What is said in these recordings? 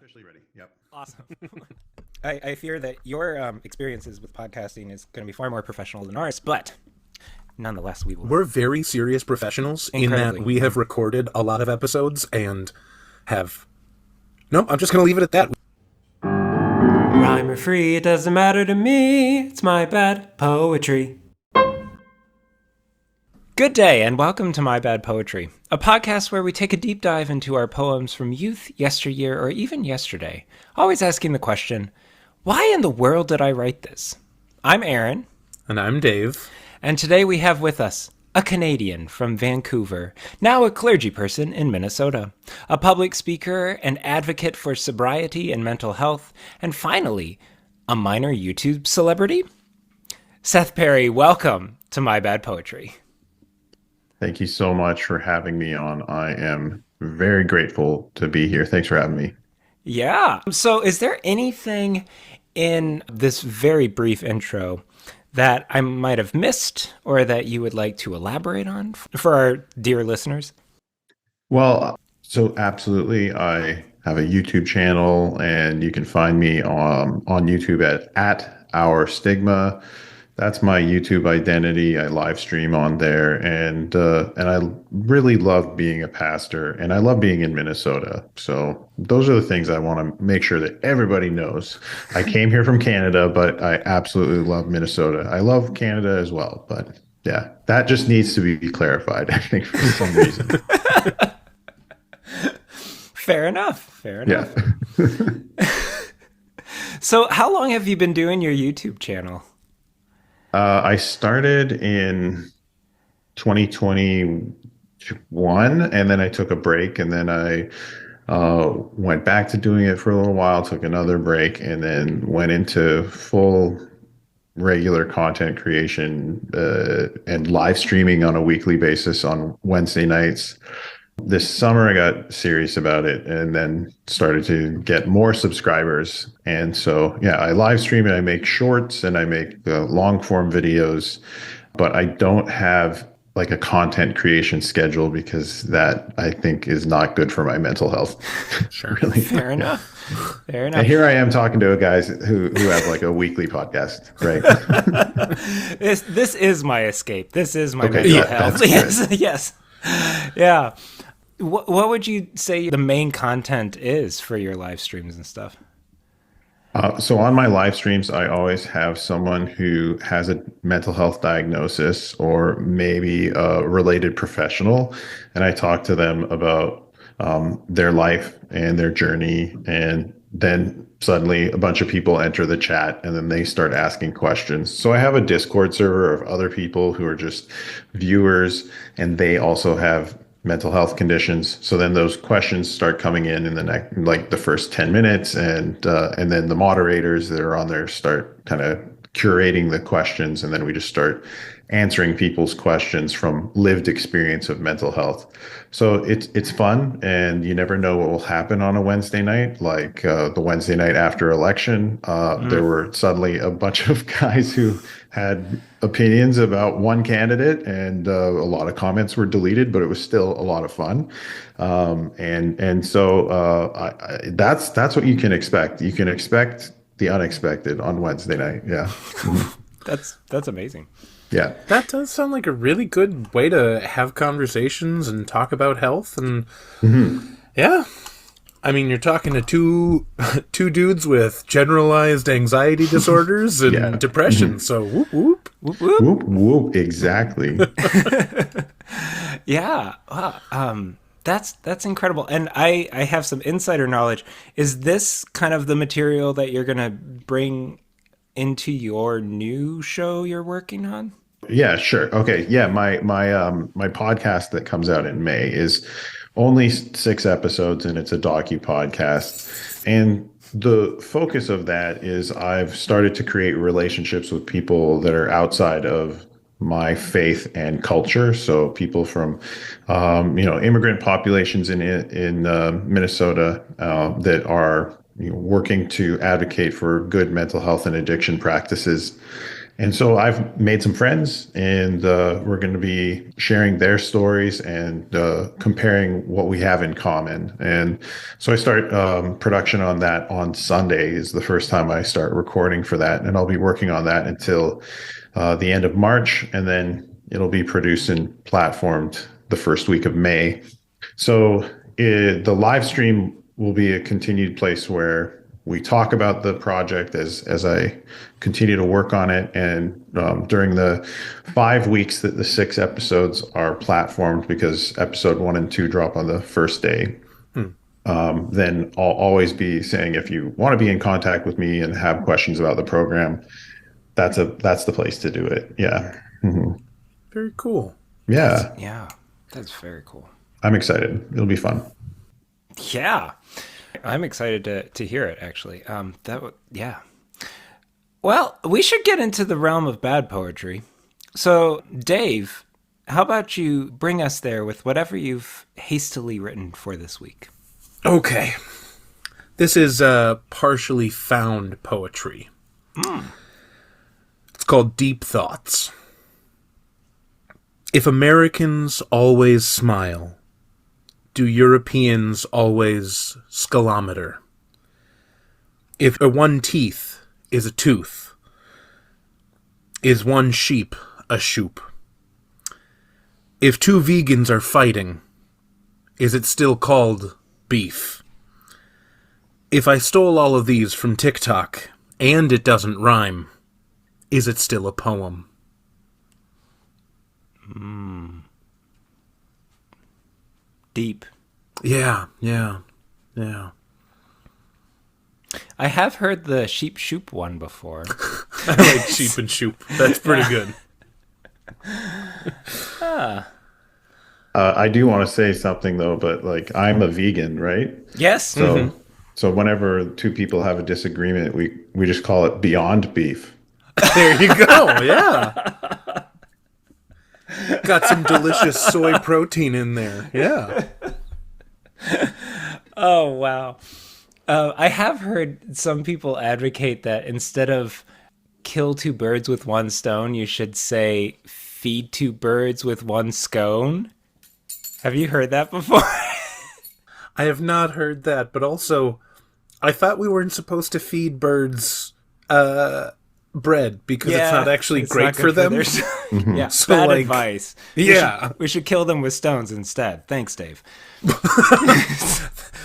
officially ready. Yep. Awesome. I fear that your experiences with podcasting is going to be far more professional than ours, but nonetheless, we will. We're very serious professionals in that we have recorded a lot of episodes and have... No, I'm just going to leave it at that. Rhyme or free, it doesn't matter to me. It's my bad poetry. Good day, and welcome to My Bad Poetry, a podcast where we take a deep dive into our poems from youth, yesteryear, or even yesterday, always asking the question, why in the world did I write this? I'm Aaron. And I'm Dave. And today we have with us a Canadian from Vancouver, now a clergy person in Minnesota, a public speaker, an advocate for sobriety and mental health, and finally, a minor YouTube celebrity? Seth Perry, welcome to My Bad Poetry. Thank you so much for having me on. I am very grateful to be here. Thanks for having me. Yeah. So is there anything in this very brief intro that I might have missed or that you would like to elaborate on for our dear listeners? Well, so absolutely. I have a YouTube channel, and you can find me on YouTube at Our Stigma. That's my YouTube identity. I live stream on there, and I really love being a pastor, and I love being in Minnesota. So those are the things I want to make sure that everybody knows. I came here from Canada, but I absolutely love Minnesota. I love Canada as well, but yeah, that just needs to be clarified, I think, for some reason. Fair enough. Fair enough. Yeah. So how long have you been doing your YouTube channel? I started in 2021, and then I took a break, and then I went back to doing it for a little while, took another break, and then went into full regular content creation and live streaming on a weekly basis on Wednesday nights. This summer, I got serious about it and then started to get more subscribers. And so, yeah, I live stream and I make shorts and I make long form videos, but I don't have like a content creation schedule because that I think is not good for my mental health. Sure. Really. Fair enough. Fair enough. And here I am talking to guys who have like a weekly podcast, right? This is my escape. This is my Okay, mental yeah, health. that's Yes. Yeah. What would you say the main content is for your live streams and stuff? So on my live streams, I always have someone who has a mental health diagnosis or maybe a related professional, and I talk to them about their life and their journey, and then suddenly a bunch of people enter the chat and then they start asking questions. So I have a Discord server of other people who are just viewers, and they also have mental health conditions. So then those questions start coming in the next, like the first 10 minutes, and then the moderators that are on there start kind of curating the questions, and then we just start answering people's questions from lived experience of mental health. So it's fun, and you never know what will happen on a Wednesday night. Like the Wednesday night after election, there were suddenly a bunch of guys who had opinions about one candidate, and a lot of comments were deleted, but it was still a lot of fun. So that's what you can expect. You can expect the unexpected on Wednesday night. Yeah. That's amazing. Yeah. That does sound like a really good way to have conversations and talk about health. And yeah, I mean, you're talking to two dudes with generalized anxiety disorders and depression. So whoop, whoop. Whoop, whoop. Whoop, whoop. Exactly. Yeah. Wow. That's incredible. And I have some insider knowledge. Is this kind of the material that you're going to bring into your new show you're working on? Yeah, sure. Okay. Yeah. My podcast that comes out in May is only 6 episodes, and it's a docu podcast. And the focus of that is I've started to create relationships with people that are outside of my faith and culture. So people from, immigrant populations in Minnesota that are working to advocate for good mental health and addiction practices. And so I've made some friends, and we're going to be sharing their stories and comparing what we have in common. And so I start production on that on Sunday is the first time I start recording for that, and I'll be working on that until the end of March, and then it'll be produced and platformed the first week of May. So the live stream will be a continued place where we talk about the project as I continue to work on it. And during the 5 weeks that the 6 episodes are platformed, because episode 1 and 2 drop on the first day, then I'll always be saying, if you want to be in contact with me and have questions about the program, that's the place to do it. Yeah. Hmm. Very cool. Yeah. Yeah, that's very cool. I'm excited. It'll be fun. Yeah, I'm excited to hear it. Actually, yeah. Well, we should get into the realm of bad poetry. So, Dave, how about you bring us there with whatever you've hastily written for this week? Okay. This is partially found poetry. It's called Deep Thoughts. If Americans always smile, do Europeans always scalometer? If a one teeth is a tooth, is one sheep a shoop? If two vegans are fighting, is it still called beef? If I stole all of these from TikTok and it doesn't rhyme, is it still a poem? Deep. Yeah. I have heard the sheep shoop one before. I like sheep and shoop. That's pretty good. I do want to say something though, but like I'm a vegan, right? Yes. So whenever two people have a disagreement, we just call it beyond beef. There you go. Yeah. Got some delicious soy protein in there. Yeah. Oh, wow. I have heard some people advocate that instead of kill two birds with one stone, you should say feed two birds with one scone. Have you heard that before? I have not heard that, but also, I thought we weren't supposed to feed birds bread because it's not actually it's great not for good them. Yeah, So, bad like, advice. yeah. We should kill them with stones instead. Thanks, Dave.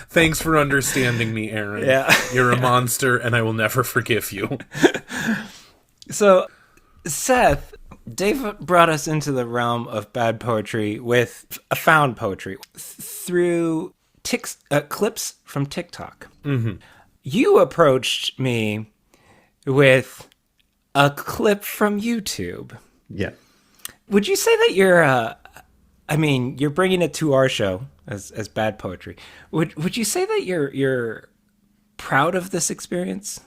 Thanks for understanding me, Aaron. Yeah. You're a monster, and I will never forgive you. So, Seth, Dave brought us into the realm of bad poetry with found poetry through clips from TikTok. Mm-hmm. You approached me with a clip from YouTube. Yeah. Would you say that you're bringing it to our show as bad poetry. Would you say that you're proud of this experience?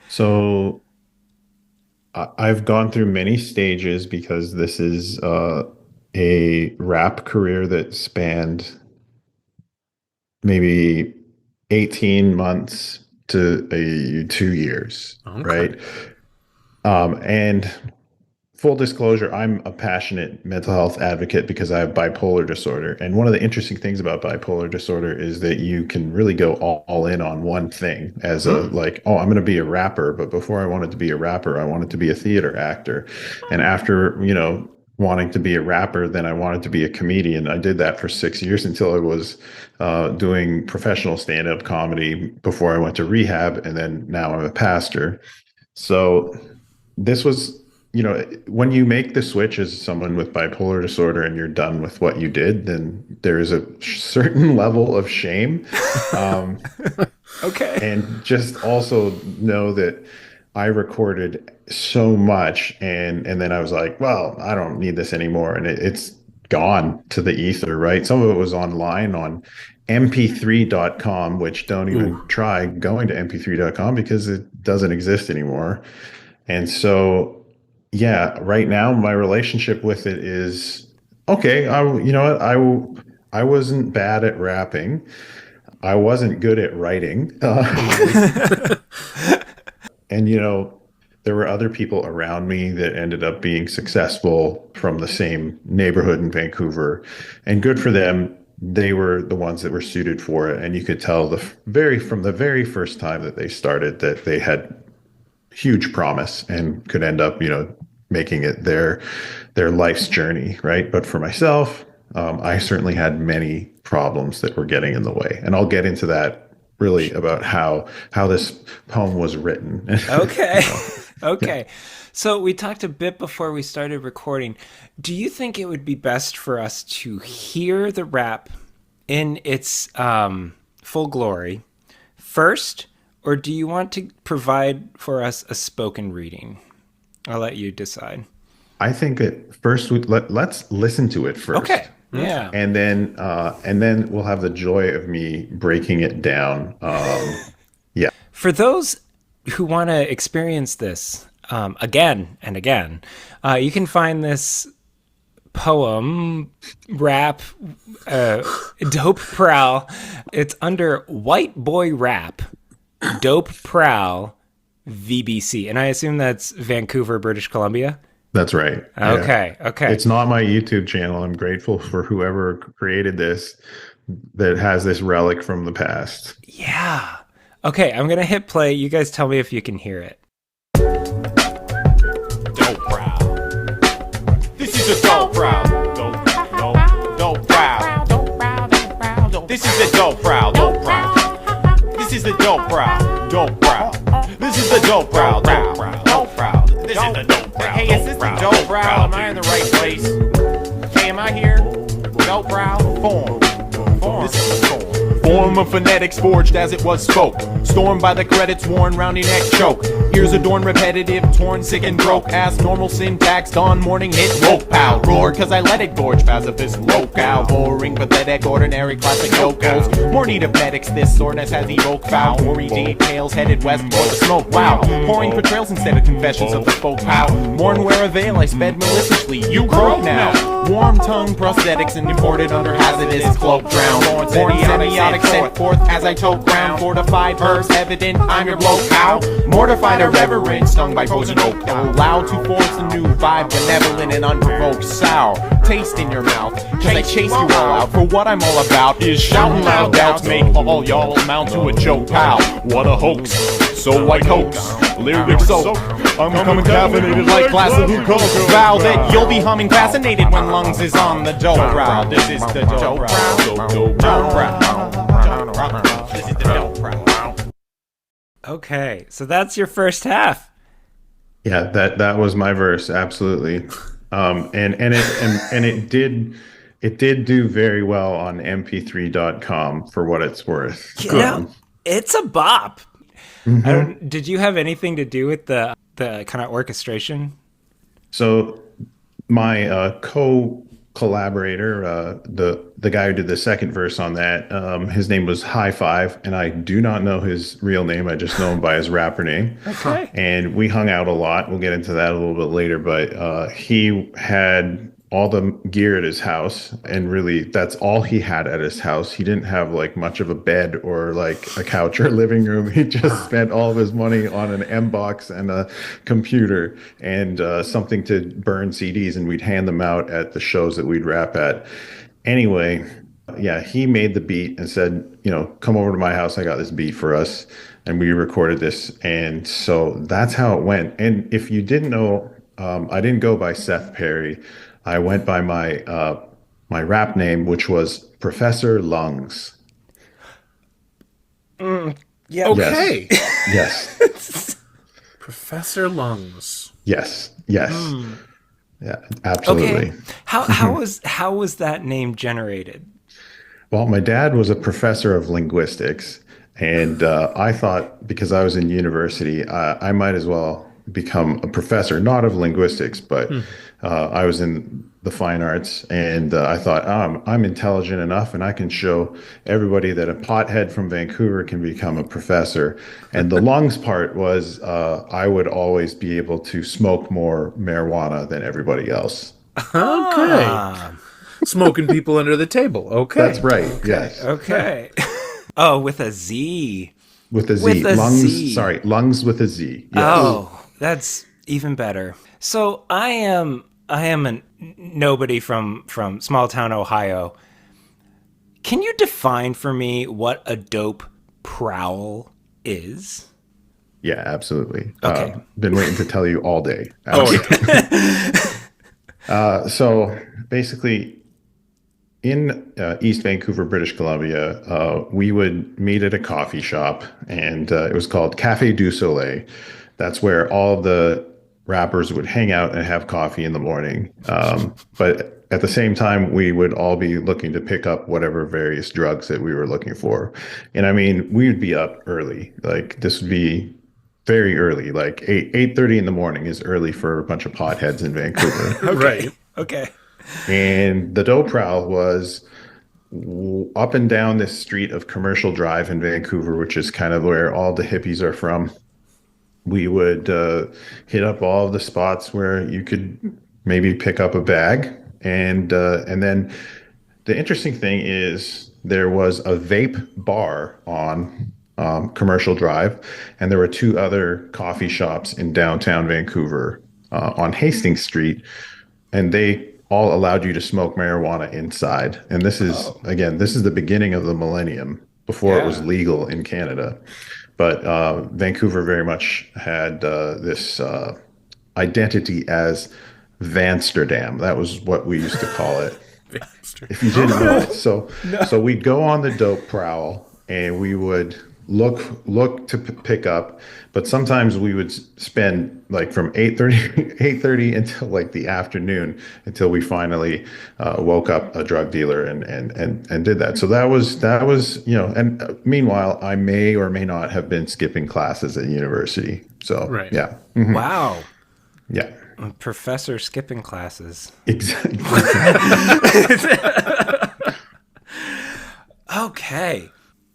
So I've gone through many stages because this is a rap career that spanned maybe 18 months to 2 years, Okay. right? And full disclosure, I'm a passionate mental health advocate because I have bipolar disorder. And one of the interesting things about bipolar disorder is that you can really go all in on one thing as a like, oh, I'm going to be a rapper. But before I wanted to be a rapper, I wanted to be a theater actor. And after, wanting to be a rapper, then I wanted to be a comedian. I did that for 6 years until I was doing professional stand-up comedy before I went to rehab. And then now I'm a pastor. So this was, when you make the switch as someone with bipolar disorder and you're done with what you did, then there is a certain level of shame. Okay. And just also know that I recorded so much and then I was like, well, I don't need this anymore. And it's gone to the ether, right? Some of it was online on mp3.com, which don't even try going to mp3.com because it doesn't exist anymore. And so, yeah, right now my relationship with it is okay. I wasn't bad at rapping. I wasn't good at writing. And there were other people around me that ended up being successful from the same neighborhood in Vancouver, and good for them. They were the ones that were suited for it, and you could tell from the very first time that they started that they had huge promise and could end up, making it their life's journey, right? But for myself, I certainly had many problems that were getting in the way, and I'll get into that really about how this poem was written. Okay. You know, Okay. So we talked a bit before we started recording. Do you think it would be best for us to hear the rap in its full glory first, or do you want to provide for us a spoken reading? I'll let you decide. I think that first let's listen to it first. Okay. Yeah. And then we'll have the joy of me breaking it down. Yeah. For those who want to experience this again and again, you can find this poem, rap, Dope Prowl. It's under White Boy Rap, Dope Prowl, VBC. And I assume that's Vancouver, British Columbia? That's right. Okay, Yeah. okay. It's not my YouTube channel. I'm grateful for whoever created this that has this relic from the past. Yeah. Okay, I'm going to hit play. You guys tell me if you can hear it. Dope Prowl. This is a Dope Prowl. Dope Prowl. This is a Dope Prowl. Dope Prowl. This is a Dope Prowl. Dope Prowl. This is a Dope Prowl. Dope Prowl. Dope Prowl. This is the Dope Prowl. Hey, is this the Dope Prowl? Am I in the right place? Hey, am I here? Dope Prowl. Form. This is the form. Form of phonetics forged as it was spoke. Stormed by the credits, worn roundy neck choke. Ears adorned repetitive, torn, sick and broke. Ass normal syntax, dawn morning hit, woke pow. Roar, cause I let it gorge, pacifist locale. Boring, pathetic, ordinary, classic locals. More need of medics, this soreness has evoked foul. Hoary details headed west for the smoke, wow. Pouring portrayals instead of confessions of the folk pow. Mourn wear a veil, I sped maliciously, you croak now. Warm tongue prosthetics and imported under hazardous cloak drown. Born semiotic set forth as I tote ground. Fortified verbs evident, I'm your bloke how. Mortified irreverent, stung by poison oak. Allowed to force a new vibe, benevolent and unprovoked. Sour taste in your mouth, cause I chase you all out. For what I'm all about is shouting loud doubts. Make all y'all amount to a joke pal. What a hoax, so white hoax. Lyrics soak, I'm coming caffeinated like classical coke. Vow that you'll be humming fascinated when lungs is on the dope prowl. This is the dope prowl. Dope prowl. This is the dope prowl. Okay, so that's your first half. Yeah, that was my verse, absolutely. And it did do very well on mp3.com for what it's worth. It's a bop. Mm-hmm. Did you have anything to do with the kind of orchestration? So my collaborator, the guy who did the second verse on that, his name was High Five, and I do not know his real name. I just know him by his rapper name. Okay. And we hung out a lot. We'll get into that a little bit later, but he had all the gear at his house, and really that's all he had at his house. He didn't have like much of a bed or like a couch or living room. He just spent all of his money on an M box and a computer and something to burn CDs, and we'd hand them out at the shows that we'd rap at. Anyway, yeah, he made the beat and said, come over to my house, I got this beat for us, and we recorded this. And so that's how it went. And if you didn't know, I didn't go by Seth Perry. I went by my rap name, which was Professor Lungs. Yeah. Okay. Yes. Professor Lungs. Yes. Yeah, absolutely. Okay. How was that name generated? Well, my dad was a professor of linguistics, and I thought because I was in university, I might as well become a professor, not of linguistics, but I was in the fine arts, and I thought, I'm intelligent enough, and I can show everybody that a pothead from Vancouver can become a professor. And the lungs part was I would always be able to smoke more marijuana than everybody else. Okay. Smoking people under the table. Okay. That's right. Yes. Okay. Oh, with a Z. With a Z. With a lungs. Z. Sorry, lungs with a Z. Yes. Oh, That's even better. So I am a nobody from small town Ohio. Can you define for me what a dope prowl is? Yeah, absolutely. Okay. Been waiting to tell you all day. Oh yeah. So basically, in East Vancouver, British Columbia, we would meet at a coffee shop, and it was called Café du Soleil. That's where all of the rappers would hang out and have coffee in the morning. But at the same time, we would all be looking to pick up whatever various drugs that we were looking for. And I mean, we would be up early. Like this would be very early, like 8:30 in the morning is early for a bunch of potheads in Vancouver. Right. Okay. And the dope prowl was up and down this street of Commercial Drive in Vancouver, which is kind of where all the hippies are from. We would hit up all of the spots where you could maybe pick up a bag, and then the interesting thing is there was a vape bar on Commercial Drive, and there were two other coffee shops in downtown Vancouver on Hastings Street, and they all allowed you to smoke marijuana inside. And this is, again, this is the beginning of the millennium before it was legal in Canada. But Vancouver very much had this identity as Vansterdam. That was what we used to call it. If you didn't know. So we'd go on the dope prowl and we would look to pick up, but sometimes we would spend like from 8:30 until like the afternoon until we finally woke up a drug dealer and did that. So that was and meanwhile I may or may not have been skipping classes at university. So Right. yeah. Wow. Yeah. Professor skipping classes. Exactly. Okay.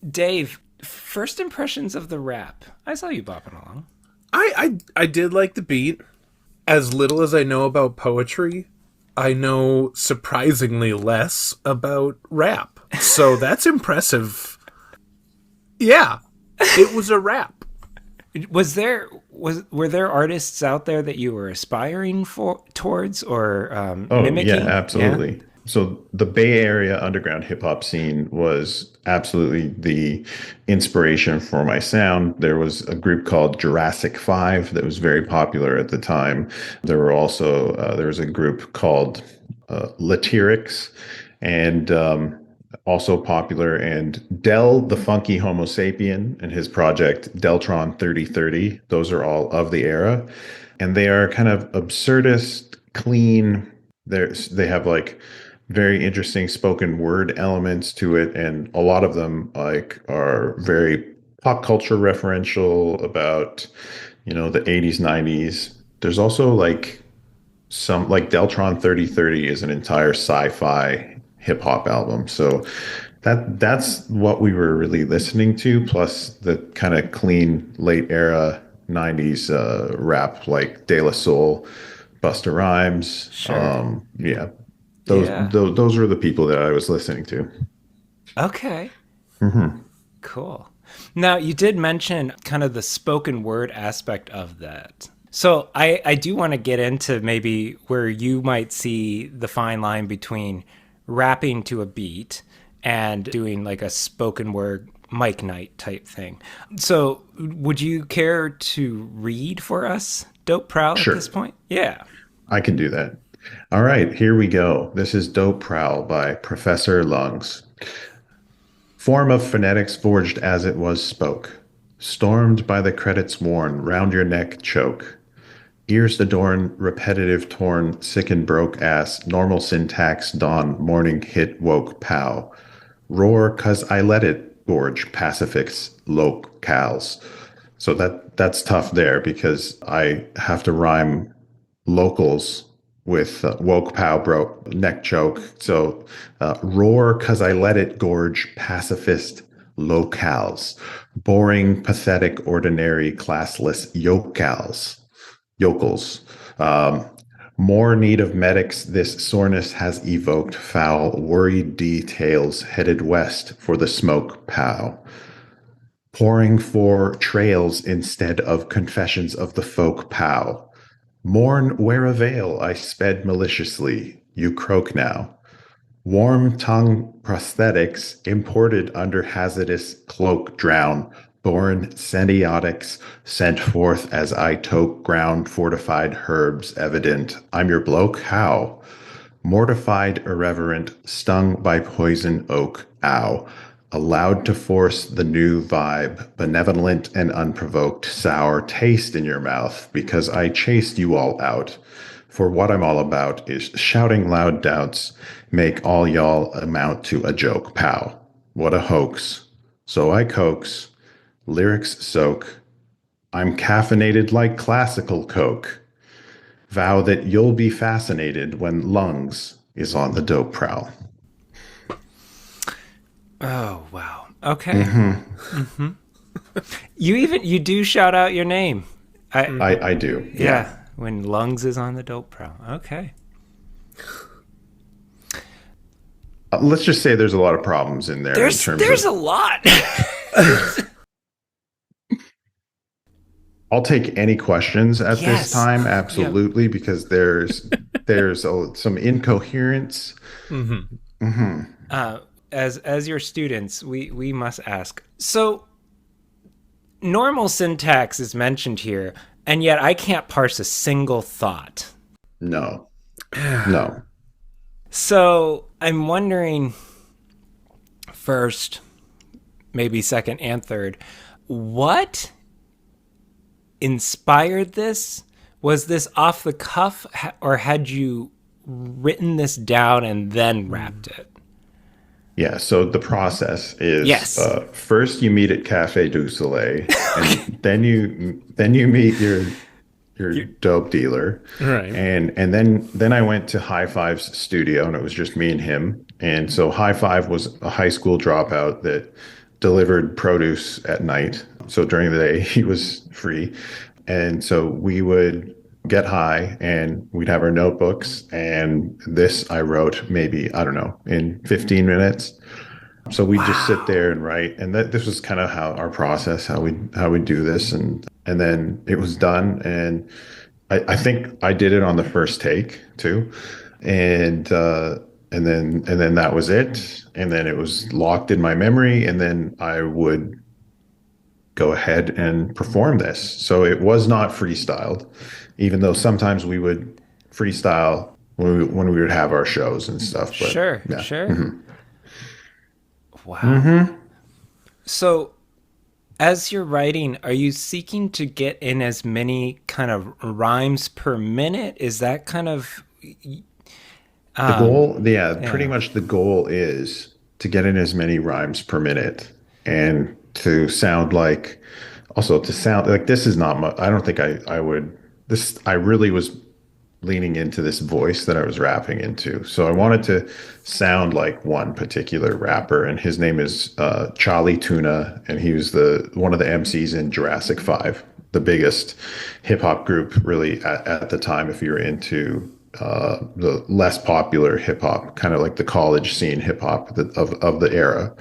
Dave, first impressions of the rap. I saw you bopping along. I did like the beat. As little as I know about poetry, I know surprisingly less about rap. So that's impressive. Yeah. It was a rap. Were there artists out there that you were aspiring towards or Oh, mimicking? yeah, absolutely. So the Bay Area underground hip hop scene was absolutely the inspiration for my sound. There was a group called Jurassic 5 that was very popular at the time. There was a group called Latyrix, and also popular, and Del the Funky Homo Sapien and his project Deltron 3030. Those are all of the era, and they are kind of absurdist, clean. They have like very interesting spoken word elements to it, and a lot of them like are very pop culture referential about the 80s, 90s. There's also like some like Deltron 3030 is an entire sci-fi hip hop album. So that's what we were really listening to, plus the kind of clean late era 90s rap like De La Soul, Busta Rhymes. Sure. Yeah. Those were the people that I was listening to. Okay. Cool. Now, you did mention kind of the spoken word aspect of that. So I do want to get into maybe where you might see the fine line between rapping to a beat and doing like a spoken word mic night type thing. So would you care to read for us Dope Prowl Sure. at this point? Yeah. I can do that. All right, here we go. This is Dope Prowl by Professor Lungs. Form of phonetics forged as it was spoke. Stormed by the credits worn, round your neck choke. Ears adorn, repetitive torn, sick and broke ass, normal syntax, dawn, morning hit, woke, pow. Roar, 'cause I let it, gorge, pacifix, locales. So that's tough there because I have to rhyme locals with woke, pow, broke, neck choke. So roar, 'cause I let it, gorge, pacifist, locales. Boring, pathetic, ordinary, classless, yokels. More need of medics this soreness has evoked, foul, worried details headed west for the smoke pow. pouring for trails instead of confessions of the folk pow. Mourn wear a veil, I sped maliciously. You croak now. Warm tongue prosthetics imported under hazardous cloak drown. Born semiotics sent forth as I toke ground fortified herbs evident. I'm your bloke? How? Mortified, irreverent, stung by poison oak, ow. Allowed to force the new vibe, benevolent and unprovoked, sour taste in your mouth, because I chased you all out. For what I'm all about is shouting loud doubts, make all y'all amount to a joke, pow. What a hoax. So I coax, lyrics soak, I'm caffeinated like classical Coke. Vow that you'll be fascinated when lungs is on the dope prowl. Oh, wow. Okay. Mm-hmm. You do shout out your name. I do. Yeah. When lungs is on the dope prowl. Okay. Let's just say there's a lot of problems in there. There's a lot. I'll take any questions at this time, absolutely, because there's some incoherence. Mm-hmm. Mm-hmm. As your students, we must ask. So, normal syntax is mentioned here, and yet I can't parse a single thought. No. No. So, I'm wondering, first, maybe second and third, what inspired this? Was this off the cuff, or had you written this down and then rapped it? Yeah, so the process is first you meet at Cafe du Soleil, and then you meet your dope dealer, Right? And then I went to High Five's studio, and it was just me and him. And so High Five was a high school dropout that delivered produce at night. So during the day he was free, and so we would get high and we'd have our notebooks, and this I wrote maybe, I don't know, in 15 minutes. So we just sit there and write, and this was kind of how our process, how we do this, and then it was done. And I think I did it on the first take too, and then that was it, and then it was locked in my memory, and then I would go ahead and perform this. So it was not freestyled, even though sometimes we would freestyle when we would have our shows and stuff. But, sure. Mm-hmm. Wow. Mm-hmm. So, as you're writing, are you seeking to get in as many kind of rhymes per minute? Is that kind of the goal? Pretty much the goal is to get in as many rhymes per minute, and to sound like, this is not much. I don't think I would. This, I really was leaning into this voice that I was rapping into. So I wanted to sound like one particular rapper, and his name is Charlie Tuna, and he was one of the MCs in Jurassic 5, the biggest hip hop group really at the time. If you're into the less popular hip hop, kind of like the college scene hip hop of the era.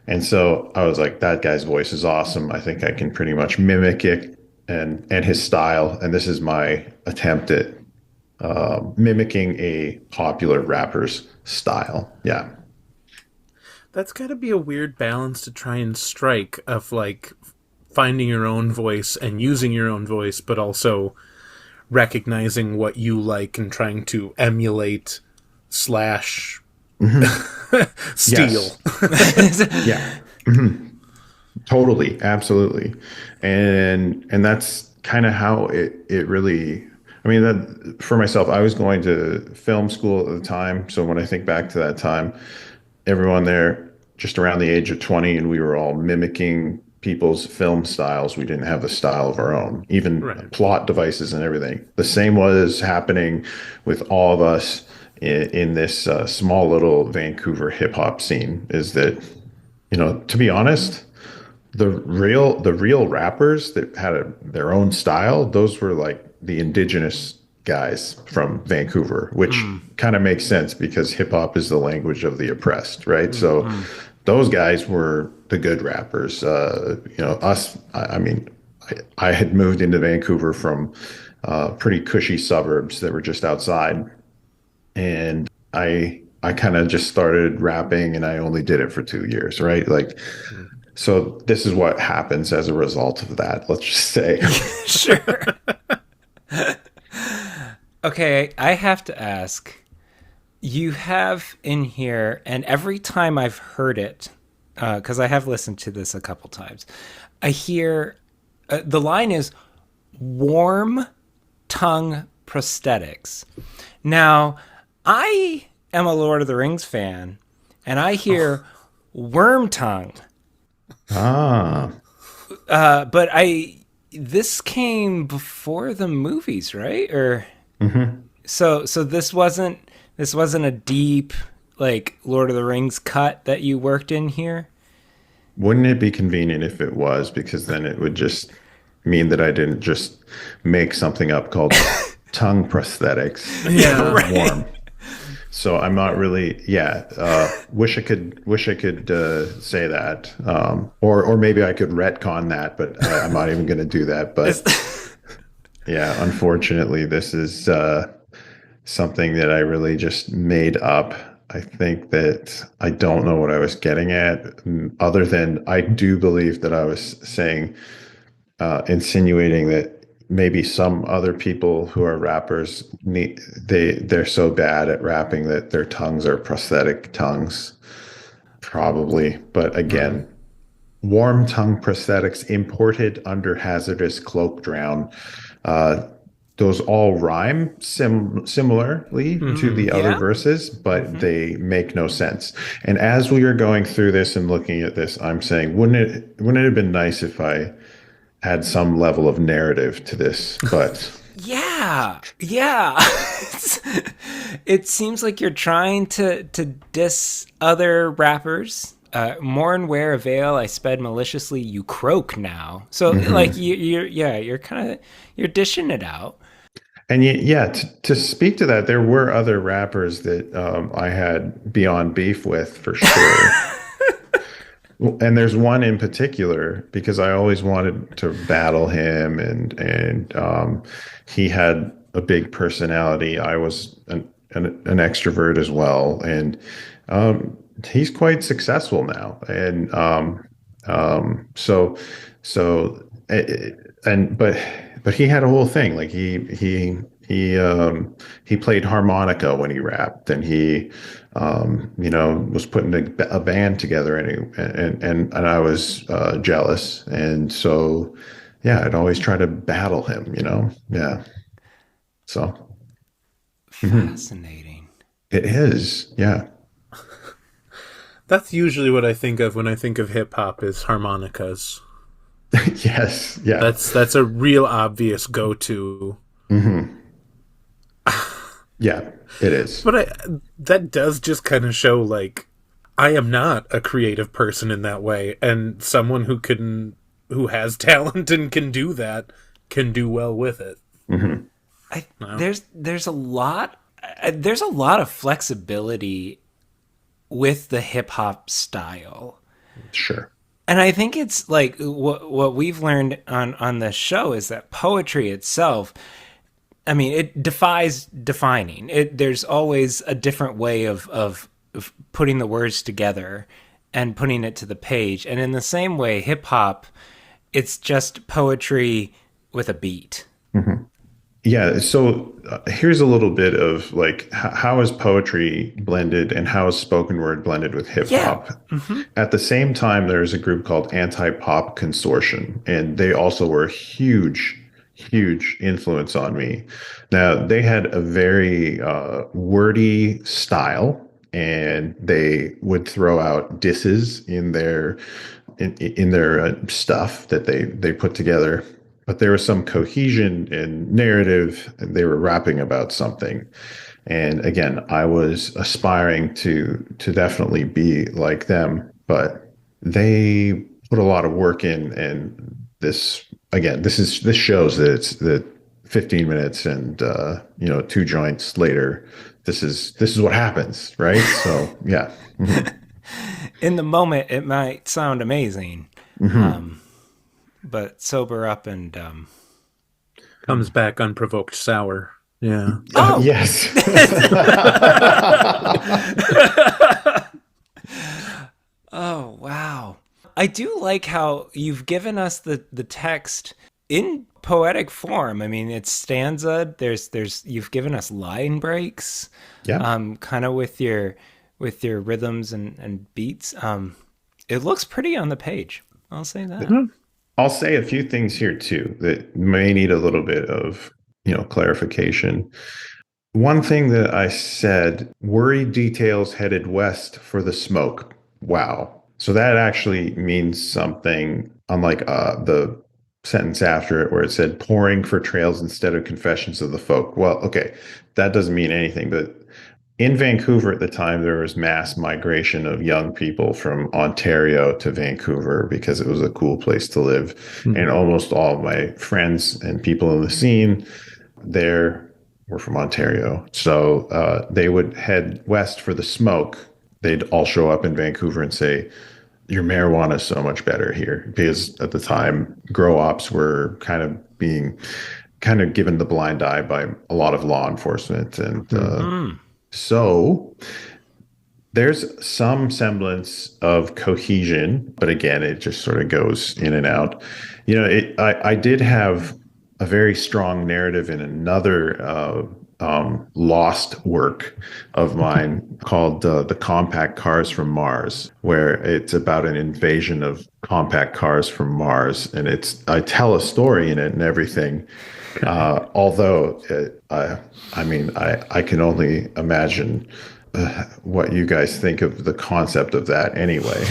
And so I was like, that guy's voice is awesome. I think I can pretty much mimic it and his style. And this is my attempt at mimicking a popular rapper's style. Yeah. That's got to be a weird balance to try and strike, of like finding your own voice and using your own voice, but also recognizing what you like and trying to emulate slash steal. Yeah. Mm-hmm. Totally. Absolutely. And that's kind of how it really, I mean, that for myself, I was going to film school at the time. So when I think back to that time, everyone there just around the age of 20, and we were all mimicking people's film styles. We didn't have the style of our own, even plot devices and everything. The same was happening with all of us in this small little Vancouver hip hop scene. Is that, to be honest, the real rappers that had their own style, those were like the indigenous guys from Vancouver, which kind of makes sense because hip hop is the language of the oppressed, right? So those guys were the good rappers. Us. I mean, I had moved into Vancouver from pretty cushy suburbs that were just outside, and I kind of just started rapping, and I only did it for 2 years, right? Like, Mm. so this is what happens as a result of that. Let's just say. Sure. Okay, I have to ask. You have in here, and every time I've heard it, because I have listened to this a couple times, I hear the line is warm tongue prosthetics. Now, I am a Lord of the Rings fan, and I hear worm tongue. Ah, But this came before the movies, right? Or so this wasn't a deep like Lord of the Rings cut that you worked in here. wouldn't it be convenient if it was? Because then it would just mean that I didn't just make something up called tongue prosthetics Yeah. for warm. So I'm not really, yeah. Wish I could say that, or maybe I could retcon that, but I'm not even going to do that. But yeah, unfortunately, this is something that I really just made up. I think that I don't know what I was getting at, other than I do believe that I was saying, insinuating that maybe some other people who are rappers they're so bad at rapping that their tongues are prosthetic tongues, probably. But again, warm tongue prosthetics imported under hazardous cloak drown. Uh, those all rhyme similarly to the other Yeah. verses, but they make no sense. And as we are going through this and looking at this, I'm saying, wouldn't it have been nice if I had some level of narrative to this? But Yeah, yeah. It seems like you're trying to diss other rappers. Mourn wear a veil. I sped maliciously. You croak now. So like you're kind of you're dishing it out. and yeah, to speak to that, there were other rappers that I had beyond beef with for sure. And there's one in particular because I always wanted to battle him, and he had a big personality. I was an extrovert as well, and he's quite successful now. And so and but he had a whole thing. Like he played harmonica when he rapped, and he was putting a band together, and I was jealous, and so yeah, I'd always try to battle him, yeah. So Fascinating. it is, yeah. That's usually what I think of when I think of hip hop is harmonicas. Yes, yeah. That's a real obvious go to. Yeah, it is. But that does just kind of show like I am not a creative person in that way, and someone who has talent and can do that can do well with it. There's a lot of flexibility with the hip hop style. Sure. And I think it's like what we've learned on this show is that poetry itself, I mean, it defies defining. There's always a different way of putting the words together and putting it to the page. And in the same way, hip hop, it's just poetry with a beat. Yeah, so here's a little bit of like how is poetry blended and how is spoken word blended with hip Yeah. hop. At the same time, there's a group called Anti-Pop Consortium, and they also were a huge influence on me. Now, they had a very wordy style, and they would throw out disses in their stuff that they put together. But there was some cohesion and narrative, and they were rapping about something. And again, I was aspiring to definitely be like them, but they put a lot of work in. And this shows that it's that 15 minutes and 2 joints later, this is what happens, right? So yeah. In the moment, it might sound amazing, Hmm. but sober up and Comes back unprovoked sour. Yeah. oh, Yes. oh wow! I do like how you've given us the text in poetic form. I mean, it's stanza. There's you've given us line breaks, Yeah. kind of with your rhythms and beats. It looks pretty on the page. I'll say that. Hmm. I'll say a few things here too that may need a little bit of, clarification. One thing that I said, worried details headed west for the smoke. Wow. So that actually means something, unlike the sentence after it where it said pouring for trails instead of confessions of the folk. Well, okay, that doesn't mean anything, but in Vancouver at the time, there was mass migration of young people from Ontario to Vancouver because it was a cool place to live. And almost all of my friends and people in the scene there were from Ontario. So they would head west for the smoke. They'd all show up in Vancouver and say, your marijuana is so much better here. Because at the time, grow ops were kind of given the blind eye by a lot of law enforcement. And so there's some semblance of cohesion, but again, it just sort of goes in and out. I did have a very strong narrative in another lost work of mine called The Compact Cars from Mars, where it's about an invasion of compact cars from Mars. And I tell a story in it and everything. Although, I can only imagine what you guys think of the concept of that anyway.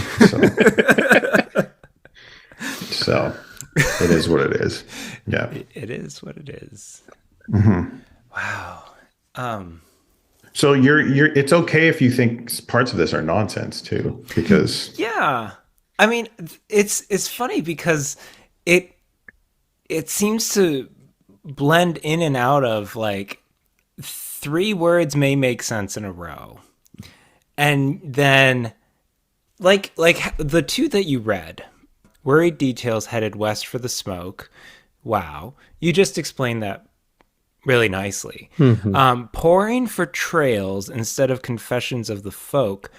So it is what it is. Yeah. It is what it is. Mm-hmm. Wow. So it's okay if you think parts of this are nonsense too, because Yeah. I mean, it's funny because it seems to blend in and out of like three words may make sense in a row. And then like the two that you read, worried details headed west for the smoke. Wow. You just explained that really nicely. Pouring for trails instead of confessions of the folk.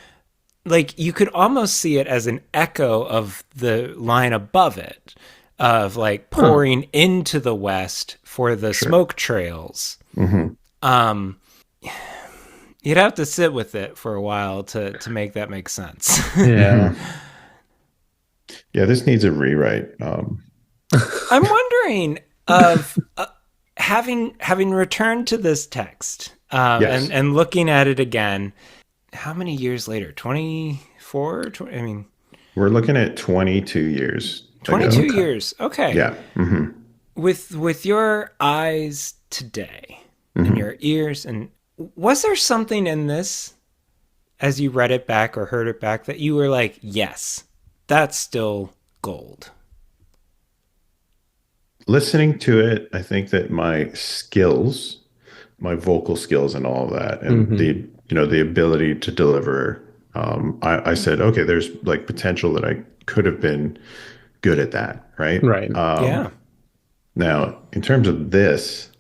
Like you could almost see it as an echo of the line above it of like pouring into the west for the smoke trails. You'd have to sit with it for a while to make that make sense. Yeah. Yeah, this needs a rewrite. I'm wondering of having returned to this text Yes. and looking at it again. How many years later? 24? I mean, We're looking at 22 years ago. 22 years. Okay. Yeah. Hmm. With your eyes today and your ears, and was there something in this as you read it back or heard it back that you were like, yes, that's still gold? Listening to it, I think that my vocal skills and all of that, and the ability to deliver, I said, okay, there's like potential that I could have been good at that. Right. Right. Yeah. Now, in terms of this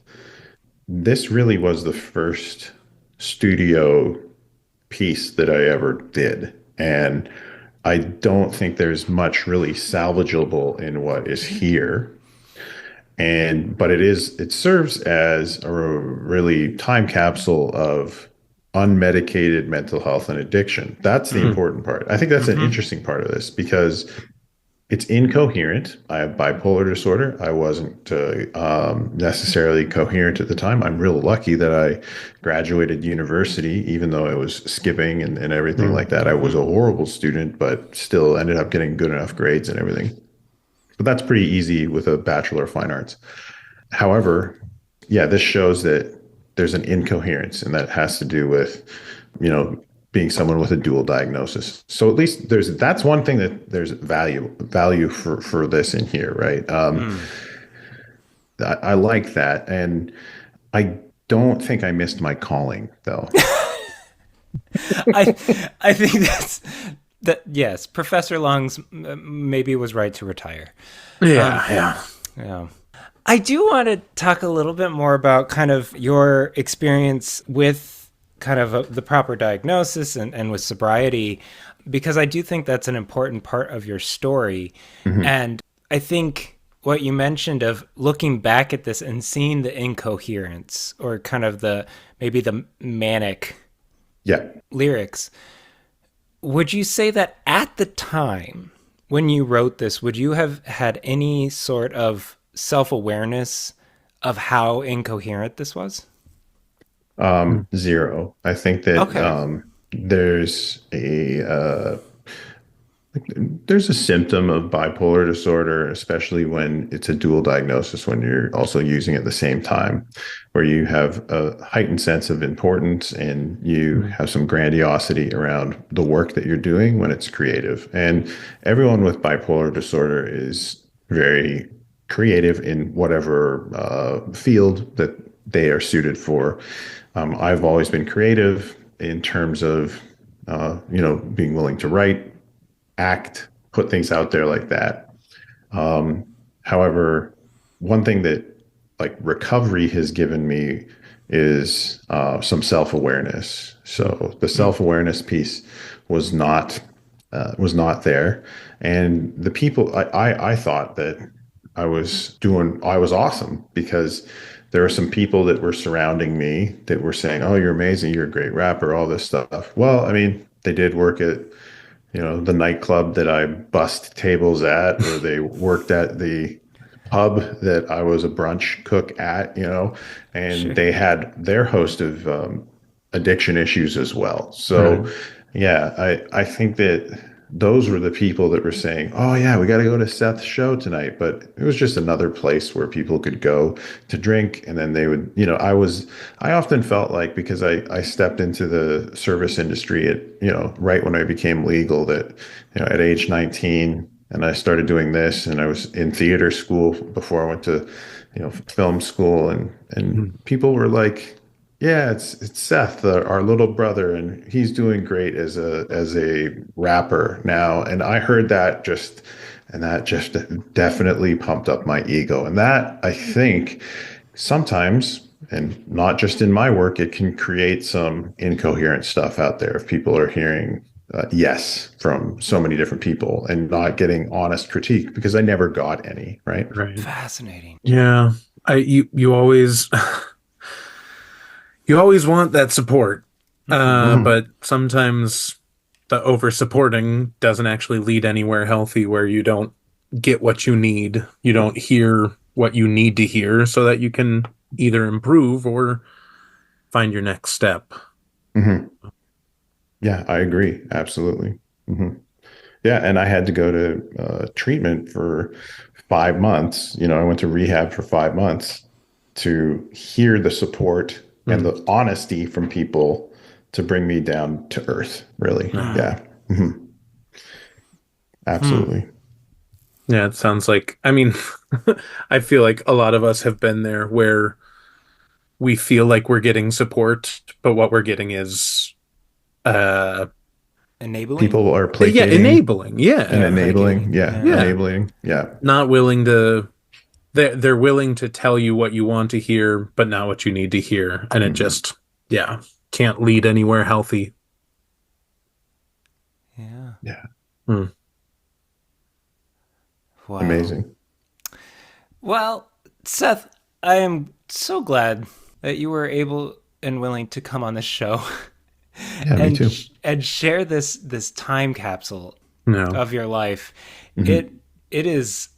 really was the first studio piece that I ever did. And I don't think there's much really salvageable in what is here. But it serves as a really time capsule of unmedicated mental health and addiction. That's the important part. I think that's an interesting part of this because it's incoherent. I have bipolar disorder. I wasn't necessarily coherent at the time. I'm real lucky that I graduated university, even though I was skipping and everything like that. I was a horrible student, but still ended up getting good enough grades and everything. But that's pretty easy with a Bachelor of Fine Arts. However, yeah, this shows that there's an incoherence, and that has to do with, being someone with a dual diagnosis. So at least that's one thing that there's value for this in here, right? I like that, and I don't think I missed my calling though. I think That yes, Professor Lungs maybe was right to retire. Yeah, yeah. Yeah. I do want to talk a little bit more about kind of your experience with kind of the proper diagnosis and with sobriety, because I do think that's an important part of your story. Hmm. And I think what you mentioned of looking back at this and seeing the incoherence or kind of the maybe the manic Yeah. lyrics, would you say that at the time when you wrote this, would you have had any sort of self awareness of how incoherent this was? Zero. I think that Okay. there's there's a symptom of bipolar disorder, especially when it's a dual diagnosis, when you're also using it at the same time, where you have a heightened sense of importance and you have some grandiosity around the work that you're doing when it's creative. And everyone with bipolar disorder is very creative in whatever field that they are suited for. I've always been creative in terms of, being willing to write, act, put things out there like that. However, one thing that like recovery has given me is some self awareness. So the self awareness piece was not was not there, and the people I thought that I was awesome because there were some people that were surrounding me that were saying, "Oh, you're amazing, you're a great rapper," all this stuff. Well, I mean, they did work at the nightclub that I bust tables at, or they worked at the pub that I was a brunch cook at, and Sure. they had their host of addiction issues as well. Right. So, yeah, I think that those were the people that were saying, "Oh yeah, we got to go to Seth's show tonight." But it was just another place where people could go to drink, and then they would, I often felt like because I stepped into the service industry at, right when I became legal, that, at age 19, and I started doing this, and I was in theater school before I went to, film school, and people were like, yeah, it's Seth, our little brother, and he's doing great as a rapper now. And I heard that and that just definitely pumped up my ego. And that I think sometimes, and not just in my work, it can create some incoherent stuff out there if people are hearing yes from so many different people and not getting honest critique because I never got any, right? Right. Fascinating. Yeah. You always you always want that support. Mhm. But sometimes the over supporting doesn't actually lead anywhere healthy where you don't get what you need. You don't hear what you need to hear so that you can either improve or find your next step. Mhm. Yeah, I agree. Absolutely. Hmm. Yeah, and I had to go to treatment for 5 months. I went to rehab for 5 months to hear the support and Mm. the honesty from people to bring me down to earth, really. Ah. Yeah. Hmm. Hmm. Absolutely. Yeah, it sounds like, I mean, I feel like a lot of us have been there where we feel like we're getting support, but what we're getting is, uh, Enabling? People are yeah, placating enabling. Yeah. and Yeah, enabling. placating. Yeah, Yeah. Yeah. enabling. Yeah. Not willing to, they're willing to tell you what you want to hear, but not what you need to hear. And it Hmm. just, yeah, can't lead anywhere healthy. Yeah. Yeah. Hmm. Wow. Amazing. Well, Seth, I am so glad that you were able and willing to come on this show Yeah, me too. and share this time capsule No. of your life. Hmm. It it is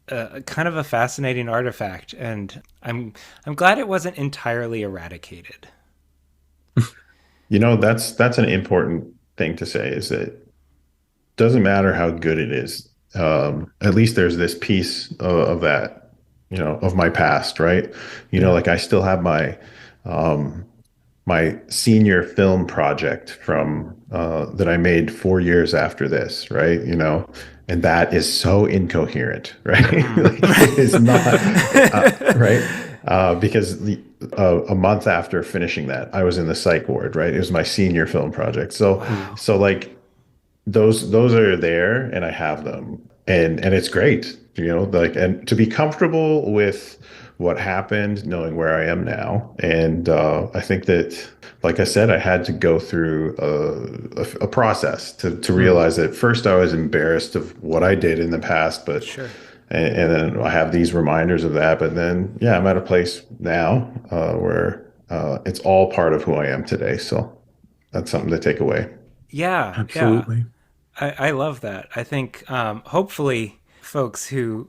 kind of a fascinating artifact, and I'm glad it wasn't entirely eradicated. That's an important thing to say is that doesn't matter how good it is. At least there's this piece of that, of my past, right? Yeah. Like I still have um, my senior film project from that I made 4 years after this, right? And that is so incoherent, right? Like it is not, right? Because a month after finishing that, I was in the psych ward, right? It was my senior film project. So, Wow. so like those are there, and I have them, and it's great, like, and to be comfortable with what happened, knowing where I am now. And I think that, like I said, I had to go through a process to Mm, realize that first I was embarrassed of what I did in the past, but Sure. and then I have these reminders of that. But then, yeah, I'm at a place now where it's all part of who I am today. So that's something to take away. Yeah, yeah. absolutely. I love that. I think hopefully folks who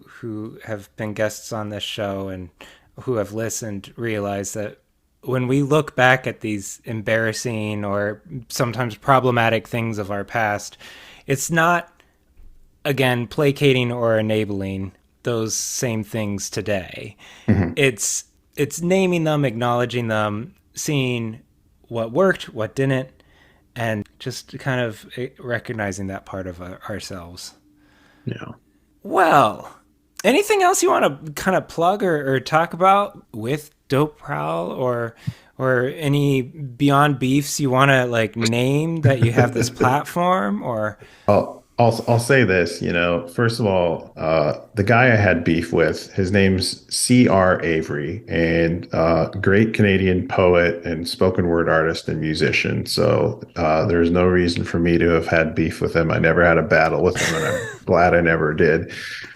have been guests on this show and who have listened realize that when we look back at these embarrassing or sometimes problematic things of our past, it's not again placating or enabling those same things today. Mhm. It's naming them, acknowledging them, seeing what worked, what didn't, and just kind of recognizing that part of ourselves. Yeah. Well, anything else you want to kind of plug or talk about with Dope Prowl or any Beyond Beefs you want to like name that you have this platform or I'll say this, first of all, the guy I had beef with, his name's C.R. Avery, and great Canadian poet and spoken word artist and musician. So there's no reason for me to have had beef with him. I never had a battle with him, and I'm glad I never did.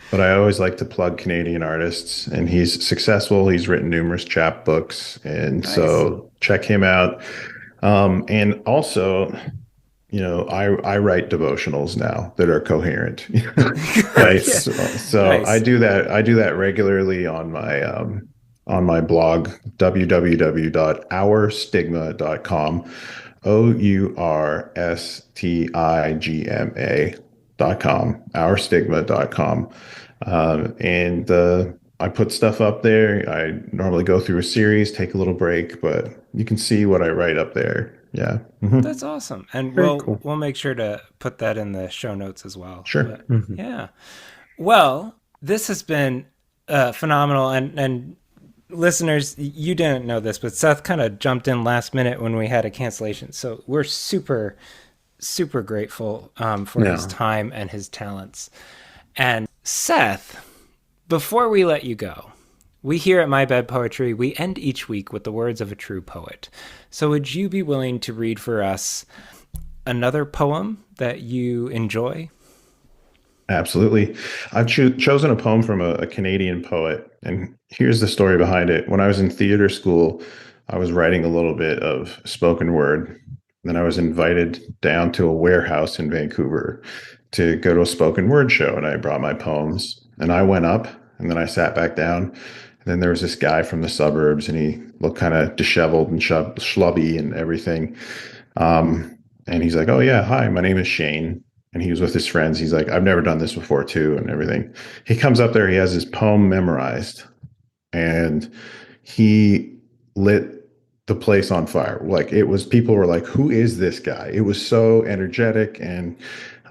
But I always like to plug Canadian artists, and he's successful. He's written numerous chapbooks, and nice. so check him out. And also, I write devotionals now that are coherent. Right. Yeah. So I Nice. do that. I do that regularly on my blog, www.ourstigma.com, ourstigma.com, ourstigma.com. And I put stuff up there. I normally go through a series, take a little break, but you can see what I write up there. Yeah. Mhm. That's awesome. And Very we'll cool. we'll make sure to put that in the show notes as well. Sure. But Hmm. yeah. Well, this has been phenomenal and listeners, you didn't know this, but Seth kind of jumped in last minute when we had a cancellation. So we're super grateful for his Yeah. time and his talents. And Seth, before we let you go, we here at My Bad Poetry, we end each week with the words of a true poet. So would you be willing to read for us another poem that you enjoy? Absolutely. I've chosen a poem from a Canadian poet, and here's the story behind it. When I was in theater school, I was writing a little bit of spoken word. Then I was invited down to a warehouse in Vancouver to go to a spoken word show, and I brought my poems. And I went up, and then I sat back down. And then there was this guy from the suburbs, and he looked kind of disheveled and schlubby and everything. And he's like, "Oh yeah, hi, my name is Shane." And he was with his friends. He's like, "I've never done this before too," and everything. He comes up there, he has his poem memorized, and he lit the place on fire. Like, it was, people were like, "Who is this guy?" It was so energetic, and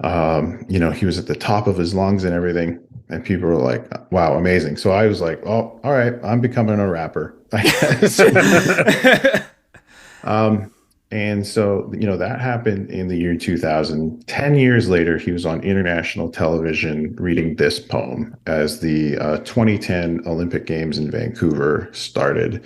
he was at the top of his lungs and everything. And people were like, "Wow, amazing." So I was like, "Oh, all right, I'm becoming a rapper, I guess." Um, and so, that happened in the year 2000. 10 years later, he was on international television reading this poem as the 2010 Olympic Games in Vancouver started.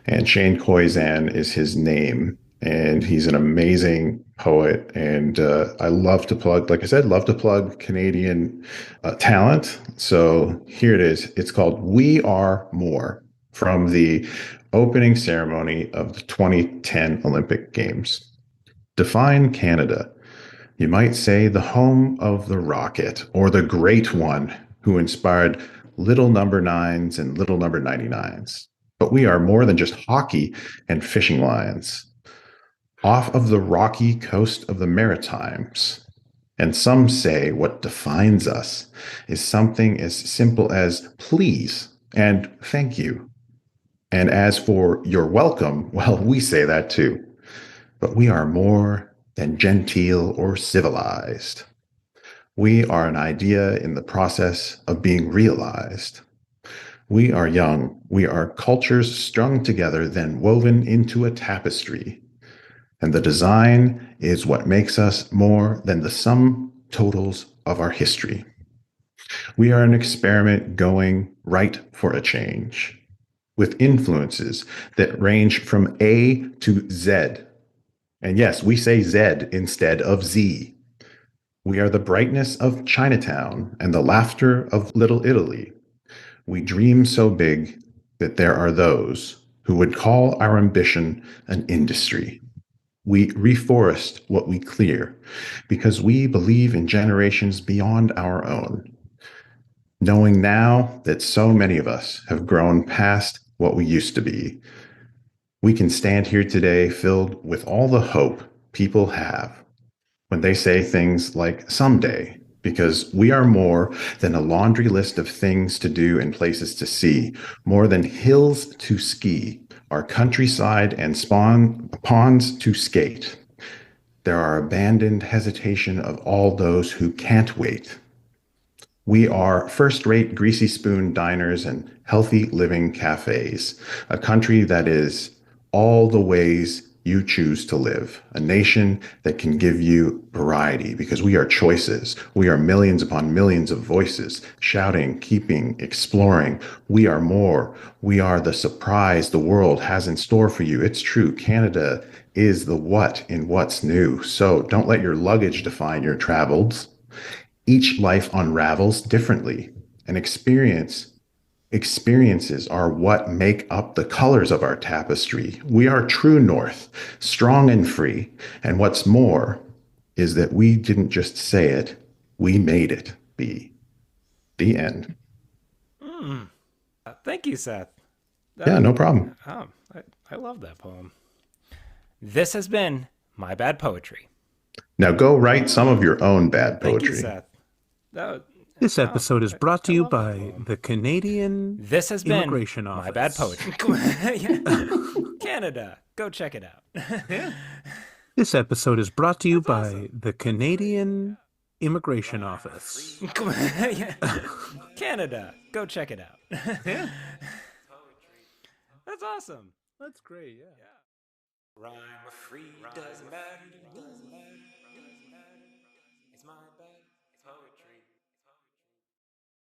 And Shane Koizan is his name. And he's an amazing poet. And I love to plug, like I said, love to plug Canadian talent. So here it is. It's called We Are More, from the opening ceremony of the 2010 Olympic Games. Define Canada. You might say the home of the rocket, or the great one who inspired little number nines and little number 99s. But we are more than just hockey and fishing lines. Off of the rocky coast of the Maritimes. And some say what defines us is something as simple as please and thank you. And as for you're welcome, well, we say that too. But we are more than genteel or civilized. We are an idea in the process of being realized. We are young. We are cultures strung together, then woven into a tapestry. And the design is what makes us more than the sum totals of our history. We are an experiment going right for a change, with influences that range from A to Z. And yes, we say Z instead of Z. We are the brightness of Chinatown and the laughter of Little Italy. We dream so big that there are those who would call our ambition an industry. We reforest what we clear because we believe in generations beyond our own, knowing now that so many of us have grown past what we used to be. We can stand here today filled with all the hope people have when they say things like someday, because we are more than a laundry list of things to do and places to see, more than hills to ski, our countryside and ponds to skate. There are abandoned hesitation of all those who can't wait. We are first rate greasy spoon diners and healthy living cafes, a country that is all the ways you choose to live, a nation that can give you variety because we are choices. We are millions upon millions of voices, shouting, keeping, exploring. We are more. We are the surprise the world has in store for you. It's true. Canada is the what in what's new. So don't let your luggage define your travels. Each life unravels differently, and experiences are what make up the colors of our tapestry. We are true north, strong and free. And what's more is that we didn't just say it, we made it be. The end. Thank you, Seth. Yeah, no problem. I love that poem. This has been My Bad Poetry. Now go write some of your own bad Thank you, poetry. Seth. That- This episode is brought to I you love that by poem. the Canadian This has been Immigration My Office. Bad Poetry. Yeah. Canada, go check it out. This episode is brought to you by the Canadian Immigration Office. Yeah. Canada, go check it out. That's awesome. That's great, yeah. Rhyme or free doesn't matter. It's my bad.